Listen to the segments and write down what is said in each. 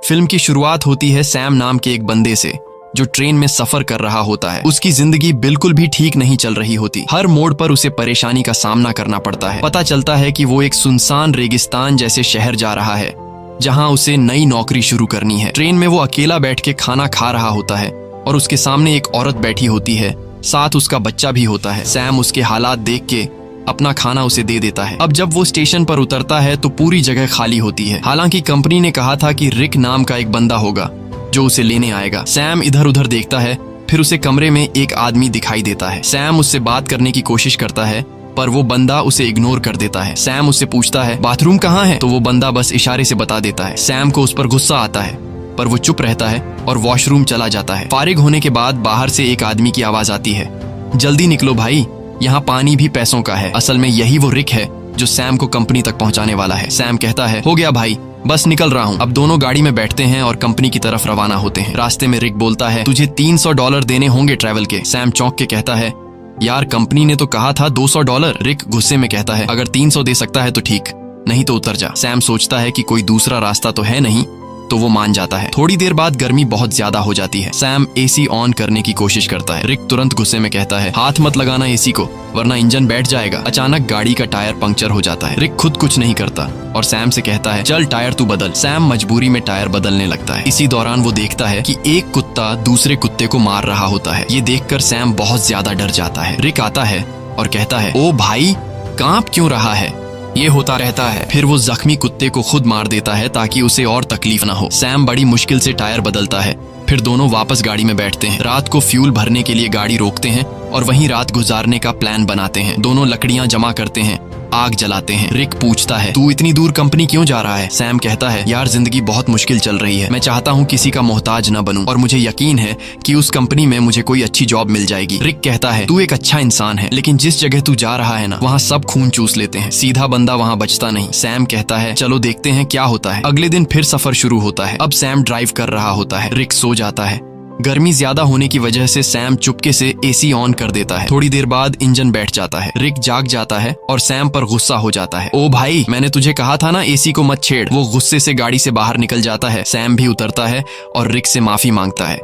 Film की शुरुआत होती है सैम नाम के एक बंदे से जो ट्रेन में सफर कर रहा होता है। उसकी जिंदगी बिल्कुल भी ठीक नहीं चल रही होती। हर मोड़ पर उसे परेशानी का सामना करना पड़ता है। पता चलता है कि वो एक सुनसान रेगिस्तान जैसे शहर जा रहा है जहां उसे नई नौकरी शुरू करनी है। ट्रेन में वो अकेला बैठ के खाना खा रहा होता है और उसके सामने एक औरत बैठी होती है, साथ उसका बच्चा भी होता है। सैम उसके हालात देख के अपना खाना उसे दे देता है। अब जब वो स्टेशन पर उतरता है तो पूरी जगह खाली होती है। हालांकि कंपनी ने कहा था कि रिक नाम का एक बंदा होगा जो उसे लेने आएगा। सैम इधर उधर देखता है, फिर उसे कमरे में एक आदमी दिखाई देता है। सैम उससे बात करने की कोशिश करता है पर वो बंदा उसे इग्नोर कर देता है। सैम उससे पूछता है बाथरूम कहाँ है, तो वो बंदा बस इशारे से बता देता है। सैम को उस पर गुस्सा आता है पर वो चुप रहता है और वॉशरूम चला जाता है। फारिग होने के बाद बाहर से एक आदमी की आवाज आती है, जल्दी निकलो भाई, यहाँ पानी भी पैसों का है। असल में यही वो रिक है जो सैम को कंपनी तक पहुँचाने वाला है। सैम कहता है हो गया भाई, बस निकल रहा हूँ। अब दोनों गाड़ी में बैठते हैं और कंपनी की तरफ रवाना होते हैं। रास्ते में रिक बोलता है तुझे $300 देने होंगे ट्रैवल के। सैम चौंक के कहता है यार कंपनी ने तो कहा था $200। रिक गुस्से में कहता है अगर 300 दे सकता है तो ठीक, नहीं तो उतर जा। सैम सोचता है कि कोई दूसरा रास्ता तो है नहीं, तो वो मान जाता है। थोड़ी देर बाद गर्मी बहुत ज्यादा हो जाती है। सैम एसी ऑन करने की कोशिश करता है। रिक तुरंत गुस्से में कहता है हाथ मत लगाना एसी को वरना इंजन बैठ जाएगा। अचानक गाड़ी का टायर पंक्चर हो जाता है। रिक खुद कुछ नहीं करता और सैम से कहता है चल टायर तू बदल। सैम मजबूरी में टायर बदलने लगता है। इसी दौरान वो देखता है कि एक कुत्ता दूसरे कुत्ते को मार रहा होता है। ये देखकर सैम बहुत ज्यादा डर जाता है। रिक आता है और कहता है ओ भाई कांप क्यों रहा है, ये होता रहता है। फिर वो जख्मी कुत्ते को खुद मार देता है ताकि उसे और तकलीफ ना हो। सैम बड़ी मुश्किल से टायर बदलता है। फिर दोनों वापस गाड़ी में बैठते हैं। रात को फ्यूल भरने के लिए गाड़ी रोकते हैं और वहीं रात गुजारने का प्लान बनाते हैं। दोनों लकड़ियां जमा करते हैं, आग जलाते हैं। रिक पूछता है तू इतनी दूर कंपनी क्यों जा रहा है। सैम कहता है यार जिंदगी बहुत मुश्किल चल रही है, मैं चाहता हूँ किसी का मोहताज न बनूं और मुझे यकीन है कि उस कंपनी में मुझे कोई अच्छी जॉब मिल जाएगी। रिक कहता है तू एक अच्छा इंसान है, लेकिन जिस जगह तू जा रहा है ना वहाँ सब खून चूस लेते हैं, सीधा बंदा वहाँ बचता नहीं। सैम कहता है चलो देखते हैं क्या होता है। अगले दिन फिर सफर शुरू होता है। अब सैम ड्राइव कर रहा होता है। रिक सो जाता है। गर्मी ज्यादा होने की वजह से सैम चुपके से एसी ऑन कर देता है। थोड़ी देर बाद इंजन बैठ जाता है। रिक जाग जाता है और सैम पर गुस्सा हो जाता है। ओ भाई मैंने तुझे कहा था ना एसी को मत छेड़। वो गुस्से से गाड़ी से बाहर निकल जाता है। सैम भी उतरता है और रिक से माफी मांगता है।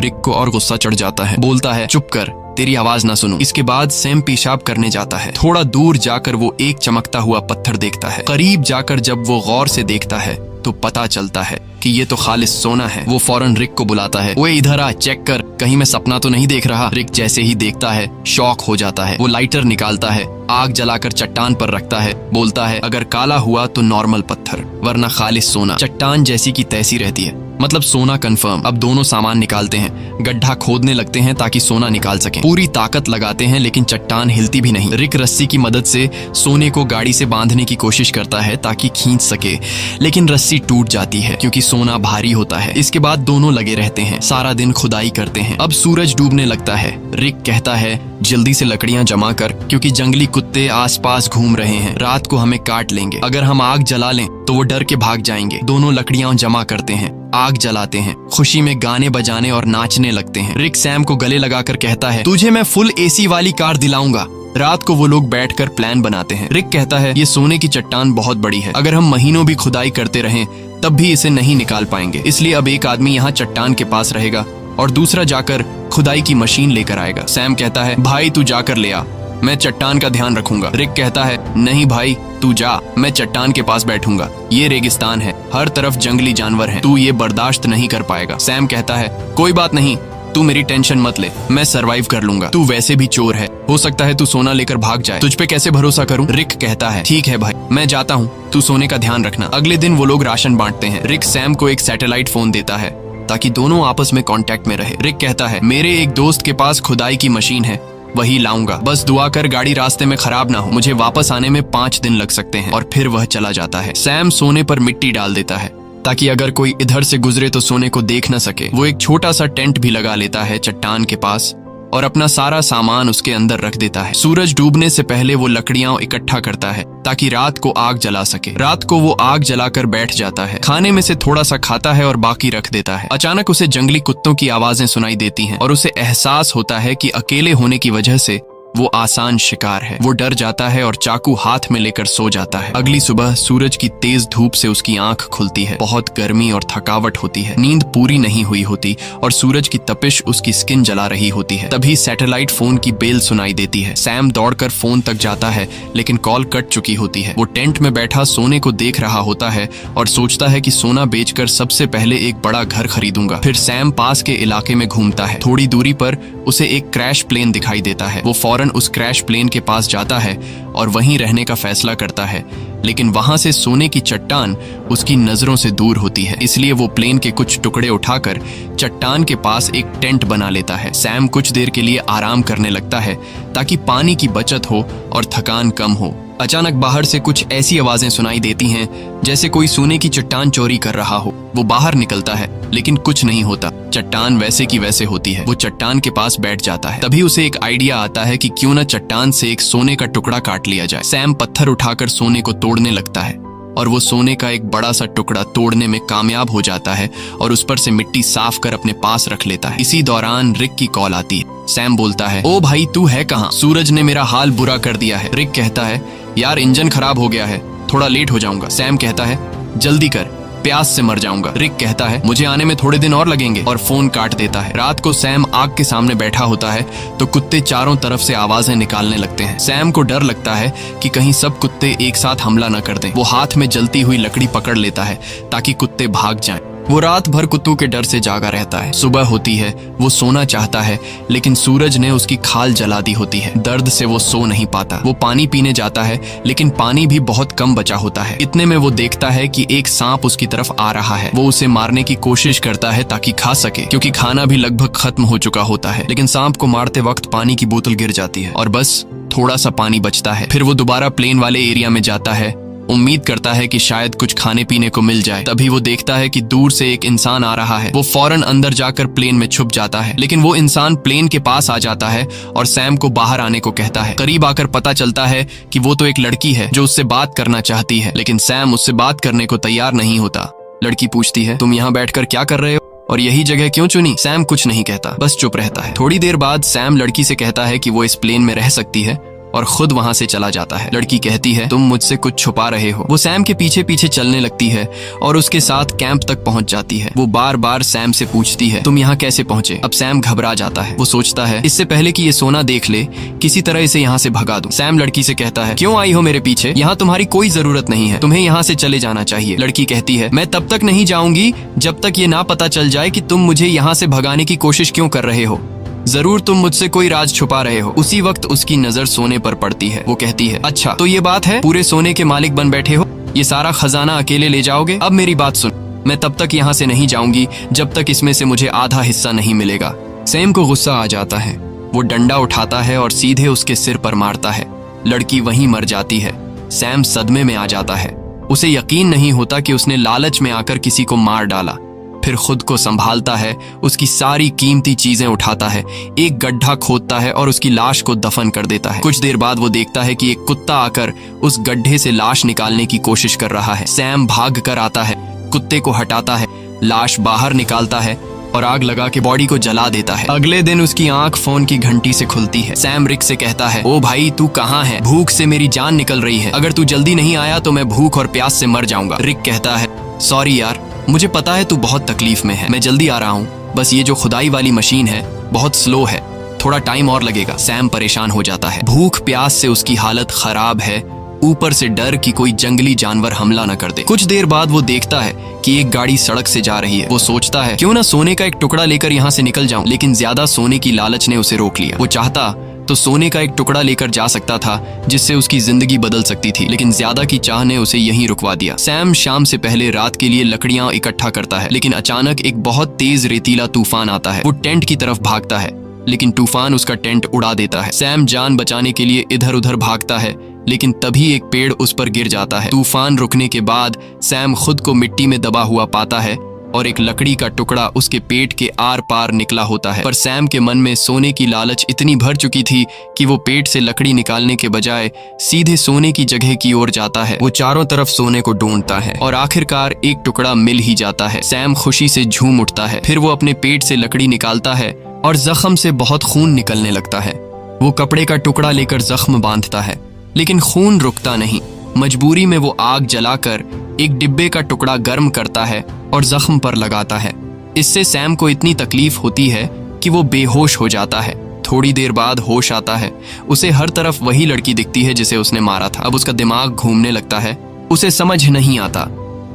रिक को और गुस्सा चढ़ जाता है। बोलता है चुप कर, तेरी आवाज ना सुनूं। इसके बाद सैम पेशाब करने जाता है। थोड़ा दूर जाकर वो एक चमकता हुआ पत्थर देखता है। करीब जाकर जब वो गौर से देखता है तो पता चलता है कि ये तो खालिस सोना है। वो फौरन रिक को बुलाता है, ओए इधर आ, चेक कर, कहीं मैं सपना तो नहीं देख रहा। रिक जैसे ही देखता है शॉक हो जाता है। वो लाइटर निकालता है, आग जलाकर चट्टान पर रखता है। बोलता है अगर काला हुआ तो नॉर्मल पत्थर वरना खालिस सोना। चट्टान जैसी की तैसी रहती है, मतलब सोना कंफर्म। अब दोनों सामान निकालते हैं, गड्ढा खोदने लगते हैं ताकि सोना निकाल सकें। पूरी ताकत लगाते हैं लेकिन चट्टान हिलती भी नहीं। रिक रस्सी की मदद से सोने को गाड़ी से बांधने की कोशिश करता है ताकि खींच सके, लेकिन रस्सी टूट जाती है क्योंकि सोना भारी होता है। इसके बाद दोनों लगे रहते हैं, सारा दिन खुदाई करते हैं। अब सूरज डूबने लगता है। रिक कहता है जल्दी से लकड़ियां जमा कर क्योंकि जंगली कुत्ते आसपास घूम रहे हैं, रात को हमें काट लेंगे। अगर हम आग जला लें तो वो डर के भाग जाएंगे। दोनों लकड़ियां जमा करते हैं, आग जलाते हैं, खुशी में गाने बजाने और नाचने लगते हैं। रिक सैम को गले लगाकर कहता है तुझे मैं फुल एसी वाली कार दिलाऊंगा। रात को वो लोग बैठकर प्लान बनाते हैं। रिक कहता है ये सोने की चट्टान बहुत बड़ी है, अगर हम महीनों भी खुदाई करते रहें तब भी इसे नहीं निकाल पाएंगे। इसलिए अब एक आदमी यहाँ चट्टान के पास रहेगा और दूसरा जाकर खुदाई की मशीन लेकर आएगा। सैम कहता है भाई तू जाकर ले आ, मैं चट्टान का ध्यान रखूंगा। रिक कहता है नहीं भाई तू जा, मैं चट्टान के पास बैठूंगा। ये रेगिस्तान है, हर तरफ जंगली जानवर हैं, तू ये बर्दाश्त नहीं कर पाएगा। सैम कहता है कोई बात नहीं, तू मेरी टेंशन मत ले, मैं सरवाइव कर लूंगा। तू वैसे भी चोर है, हो सकता है तू सोना लेकर भाग जाए, तुझ पे कैसे भरोसा करूं। रिक कहता है ठीक है भाई, मैं जाता हूँ, तू सोने का ध्यान रखना। अगले दिन वो लोग राशन बांटते हैं। रिक सैम को एक सैटेलाइट फोन देता है ताकि दोनों आपस में कांटेक्ट में रहे। रिक कहता है मेरे एक दोस्त के पास खुदाई की मशीन है, वही लाऊंगा, बस दुआ कर गाड़ी रास्ते में खराब ना हो, मुझे वापस आने में 5 दिन लग सकते हैं। और फिर वह चला जाता है। सैम सोने पर मिट्टी डाल देता है ताकि अगर कोई इधर से गुजरे तो सोने को देख न सके। वो एक छोटा सा टेंट भी लगा लेता है चट्टान के पास और अपना सारा सामान उसके अंदर रख देता है। सूरज डूबने से पहले वो लकड़ियां इकट्ठा करता है ताकि रात को आग जला सके। रात को वो आग जलाकर बैठ जाता है, खाने में से थोड़ा सा खाता है और बाकी रख देता है। अचानक उसे जंगली कुत्तों की आवाजें सुनाई देती हैं और उसे एहसास होता है कि अकेले होने की वजह से वो आसान शिकार है। वो डर जाता है और चाकू हाथ में लेकर सो जाता है। अगली सुबह सूरज की तेज धूप से उसकी आंख खुलती है। बहुत गर्मी और थकावट होती है। नींद पूरी नहीं हुई होती और सूरज की तपिश उसकी स्किन जला रही होती है। तभी सैटेलाइट फोन की बेल सुनाई देती है। सैम दौड़कर फोन तक जाता है लेकिन कॉल कट चुकी होती है। वो टेंट में बैठा सोने को देख रहा होता है और सोचता है कि सोना बेचकर सबसे पहले एक बड़ा घर खरीदूंगा। फिर सैम पास के इलाके में घूमता है। थोड़ी दूरी पर उसे एक क्रैश प्लेन दिखाई देता है। वो फौरन उस क्रैश प्लेन के पास जाता है और वहीं रहने का फैसला करता है, लेकिन वहां से सोने की चट्टान उसकी नजरों से दूर होती है। इसलिए वो प्लेन के कुछ टुकड़े उठाकर चट्टान के पास एक टेंट बना लेता है। सैम कुछ देर के लिए आराम करने लगता है ताकि पानी की बचत हो और थकान कम हो। अचानक बाहर से कुछ ऐसी आवाजें सुनाई देती हैं जैसे कोई सोने की चट्टान चोरी कर रहा हो। वो बाहर निकलता है लेकिन कुछ नहीं होता। चट्टान वैसे की वैसे होती है। वो चट्टान के पास बैठ जाता है। तभी उसे एक आइडिया आता है कि क्यों न चट्टान से एक सोने का टुकड़ा काट लिया जाए। सैम पत्थर उठाकर सोने को तोड़ने लगता है और वो सोने का एक बड़ा सा टुकड़ा तोड़ने में कामयाब हो जाता है और उस पर से मिट्टी साफ कर अपने पास रख लेता है। इसी दौरान रिक की कॉल आती है। सैम बोलता है, ओ भाई तू है कहाँ? सूरज ने मेरा हाल बुरा कर दिया है। रिक कहता है, यार इंजन खराब हो गया है, थोड़ा लेट हो जाऊंगा। सैम कहता है, जल्दी कर, प्यास से मर जाऊंगा। रिक कहता है, मुझे आने में थोड़े दिन और लगेंगे, और फोन काट देता है। रात को सैम आग के सामने बैठा होता है तो कुत्ते चारों तरफ से आवाजें निकालने लगते हैं। सैम को डर लगता है कि कहीं सब कुत्ते एक साथ हमला न कर दें। वो हाथ में जलती हुई लकड़ी पकड़ लेता है ताकि कुत्ते भाग जाएं। वो रात भर कुत्तों के डर से जागा रहता है। सुबह होती है, वो सोना चाहता है लेकिन सूरज ने उसकी खाल जला दी होती है। दर्द से वो सो नहीं पाता। वो पानी पीने जाता है लेकिन पानी भी बहुत कम बचा होता है। इतने में वो देखता है कि एक सांप उसकी तरफ आ रहा है। वो उसे मारने की कोशिश करता है ताकि खा सके, क्योंकि खाना भी लगभग खत्म हो चुका होता है। लेकिन सांप को मारते वक्त पानी की बोतल गिर जाती है और बस थोड़ा सा पानी बचता है। फिर वो दोबारा प्लेन वाले एरिया में जाता है, उम्मीद करता है कि शायद कुछ खाने पीने को मिल जाए। तभी वो देखता है कि दूर से एक इंसान आ रहा है। वो फौरन अंदर जाकर प्लेन में छुप जाता है, लेकिन वो इंसान प्लेन के पास आ जाता है और सैम को बाहर आने को कहता है। करीब आकर पता चलता है कि वो तो एक लड़की है जो उससे बात करना चाहती है, लेकिन सैम उससे बात करने को तैयार नहीं होता। लड़की पूछती है, तुम यहाँ बैठकर क्या कर रहे हो और यही जगह क्यों चुनी? सैम कुछ नहीं कहता, बस चुप रहता है। थोड़ी देर बाद सैम लड़की से कहता है कि वो इस प्लेन में रह सकती है और खुद वहां से चला जाता है। लड़की कहती है, तुम मुझसे कुछ छुपा रहे हो। वो सैम के पीछे पीछे चलने लगती है और उसके साथ कैंप तक पहुंच जाती है। वो बार बार सैम से पूछती है, तुम यहाँ कैसे पहुंचे? अब सैम घबरा जाता है। वो सोचता है, इससे पहले कि ये सोना देख ले, किसी तरह इसे यहाँ से भगा दूं। सैम लड़की से कहता है, क्यों आई हो मेरे पीछे? यहाँ तुम्हारी कोई जरूरत नहीं है, तुम्हें यहाँ से चले जाना चाहिए। लड़की कहती है, मैं तब तक नहीं जाऊंगी जब तक ये ना पता चल जाए कि तुम मुझे यहाँ से भगाने की कोशिश क्यों कर रहे हो। जरूर तुम मुझसे कोई राज छुपा रहे हो। उसी वक्त उसकी नजर सोने पर पड़ती है। वो कहती है, अच्छा तो ये बात है, पूरे सोने के मालिक बन बैठे हो, ये सारा खजाना अकेले ले जाओगे? अब मेरी बात सुन, मैं तब तक यहाँ से नहीं जाऊंगी जब तक इसमें से मुझे आधा हिस्सा नहीं मिलेगा। सैम को गुस्सा आ जाता है। वो डंडा उठाता है और सीधे उसके सिर पर मारता है। लड़की वहीं मर जाती है। सैम सदमे में आ जाता है। उसे यकीन नहीं होता कि उसने लालच में आकर किसी को मार डाला। फिर खुद को संभालता है, उसकी सारी कीमती चीजें उठाता है, एक गड्ढा खोदता है और उसकी लाश को दफन कर देता है। कुछ देर बाद वो देखता है कि एक कुत्ता आकर उस गड्ढे से लाश निकालने की कोशिश कर रहा है। सैम भाग कर आता है, कुत्ते को हटाता है, लाश बाहर निकालता है और आग लगा के बॉडी को जला देता है। अगले दिन उसकी आंख फोन की घंटी से खुलती है। सैम रिक से कहता है, ओ भाई तू कहाँ है? भूख से मेरी जान निकल रही है, अगर तू जल्दी नहीं आया तो मैं भूख और प्यास से मर जाऊंगा। रिक कहता है, सॉरी यार, मुझे पता है तू बहुत तकलीफ में है, मैं जल्दी आ रहा हूँ, बस ये जो खुदाई वाली मशीन है बहुत स्लो है, थोड़ा टाइम और लगेगा। सैम परेशान हो जाता है। भूख प्यास से उसकी हालत खराब है, ऊपर से डर कि कोई जंगली जानवर हमला न कर दे। कुछ देर बाद वो देखता है कि एक गाड़ी सड़क से जा रही है। वो सोचता है, क्यों ना सोने का एक टुकड़ा लेकर यहाँ से निकल जाऊं, लेकिन ज्यादा सोने की लालच ने उसे रोक लिया। वो चाहता तो सोने का एक टुकड़ा लेकर जा सकता था जिससे उसकी जिंदगी बदल सकती थी, लेकिन ज्यादा की चाह ने उसे यहीं रुकवा दिया। सैम शाम से पहले रात के लिए लकड़ियां इकट्ठा करता है, लेकिन अचानक एक बहुत तेज रेतीला तूफान आता है। वो टेंट की तरफ भागता है, लेकिन तूफान उसका टेंट उड़ा देता है। सैम जान बचाने के लिए इधर उधर भागता है, लेकिन तभी एक पेड़ उस पर गिर जाता है। तूफान रुकने के बाद सैम खुद को मिट्टी में दबा हुआ पाता है और एक लकड़ी का टुकड़ा उसके पेट के आर पार निकला होता है। पर सैम के मन में सोने की लालच इतनी भर चुकी थी कि वो पेट से लकड़ी निकालने के बजाय सीधे सोने की जगह की ओर जाता है। वो चारों तरफ सोने को ढूंढता है और आखिरकार एक टुकड़ा मिल ही जाता है। सैम खुशी से झूम उठता है। फिर वो अपने पेट से लकड़ी निकालता है और जख्म से बहुत खून निकलने लगता है। वो कपड़े का टुकड़ा लेकर जख्म बांधता है, लेकिन खून रुकता नहीं। मजबूरी में वो आग जलाकर एक डिब्बे का टुकड़ा गर्म करता है और जख्म पर लगाता है। इससे सैम को इतनी तकलीफ होती है कि वो बेहोश हो जाता है। थोड़ी देर बाद होश आता है। उसे हर तरफ वही लड़की दिखती है जिसे उसने मारा था। अब उसका दिमाग घूमने लगता है। उसे समझ नहीं आता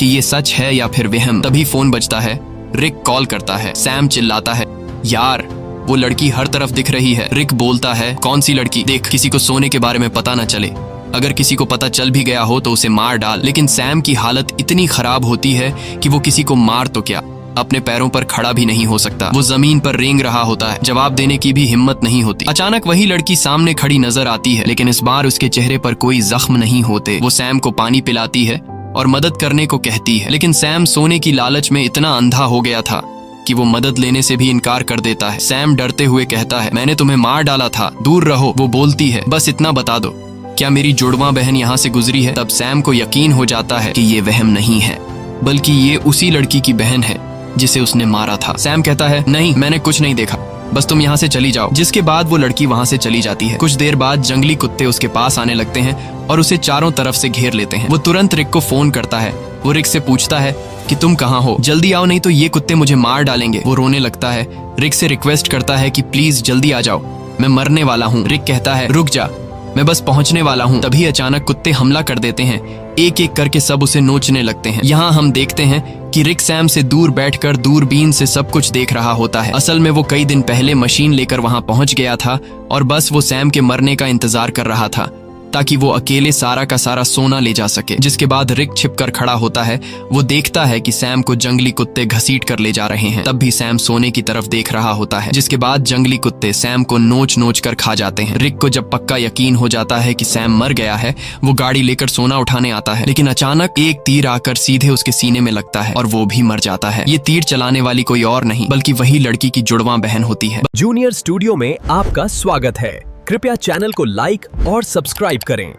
कि ये सच है या फिर वहम। तभी फोन बजता है। रिक कॉल करता है। सैम चिल्लाता है, यार वो लड़की हर तरफ दिख रही है। रिक बोलता है, कौन सी लड़की? देख, किसी को सोने के बारे में पता न चले। अगर किसी को पता चल भी गया हो तो उसे मार डाल। लेकिन सैम की हालत इतनी खराब होती है कि वो किसी को मार तो क्या, अपने पैरों पर खड़ा भी नहीं हो सकता। वो जमीन पर रेंग रहा होता है। जवाब देने की भी हिम्मत नहीं होती। अचानक वही लड़की सामने खड़ी नजर आती है, लेकिन इस बार उसके चेहरे पर कोई जख्म नहीं होते। वो सैम को पानी पिलाती है और मदद करने को कहती है, लेकिन सैम सोने की लालच में इतना अंधा हो गया था कि वो मदद लेने से भी इनकार कर देता है। सैम डरते हुए कहता है, मैंने तुम्हें मार डाला था, दूर रहो। वो बोलती है, बस इतना बता दो, क्या मेरी जुड़वा बहन यहाँ से गुजरी है? तब सैम को यकीन हो जाता है कि ये वहम नहीं है, बल्कि ये उसी लड़की की बहन है जिसे उसने मारा था। सैम कहता है, नहीं, मैंने कुछ नहीं देखा, बस तुम यहाँ से चली जाओ। जिसके बाद वो लड़की वहाँ से चली जाती है। कुछ देर बाद जंगली कुत्ते उसके पास आने लगते हैं और उसे चारों तरफ से घेर लेते हैं। वो तुरंत रिक को फोन करता है। वो रिक से पूछता है कि तुम कहाँ हो, जल्दी आओ नहीं तो ये कुत्ते मुझे मार डालेंगे। वो रोने लगता है। रिक से रिक्वेस्ट करता है कि प्लीज जल्दी आ जाओ, मैं मरने वाला हूँ। रिक कहता है, रुक जा, मैं बस पहुंचने वाला हूँ। तभी अचानक कुत्ते हमला कर देते हैं। एक एक करके सब उसे नोचने लगते हैं। यहाँ हम देखते हैं कि रिक सैम से दूर बैठकर दूरबीन से सब कुछ देख रहा होता है। असल में वो कई दिन पहले मशीन लेकर वहां पहुंच गया था और बस वो सैम के मरने का इंतजार कर रहा था ताकि वो अकेले सारा का सारा सोना ले जा सके। जिसके बाद रिक छिपकर खड़ा होता है। वो देखता है कि सैम को जंगली कुत्ते घसीट कर ले जा रहे हैं। तब भी सैम सोने की तरफ देख रहा होता है। जिसके बाद जंगली कुत्ते सैम को नोच नोच कर खा जाते हैं। रिक को जब पक्का यकीन हो जाता है कि सैम मर गया है, वो गाड़ी लेकर सोना उठाने आता है, लेकिन अचानक एक तीर आकर सीधे उसके सीने में लगता है और वो भी मर जाता है। ये तीर चलाने वाली कोई और नहीं बल्कि वही लड़की की जुड़वा बहन होती है। जूनियर स्टूडियो में आपका स्वागत है। कृपया चैनल को लाइक और सब्सक्राइब करें।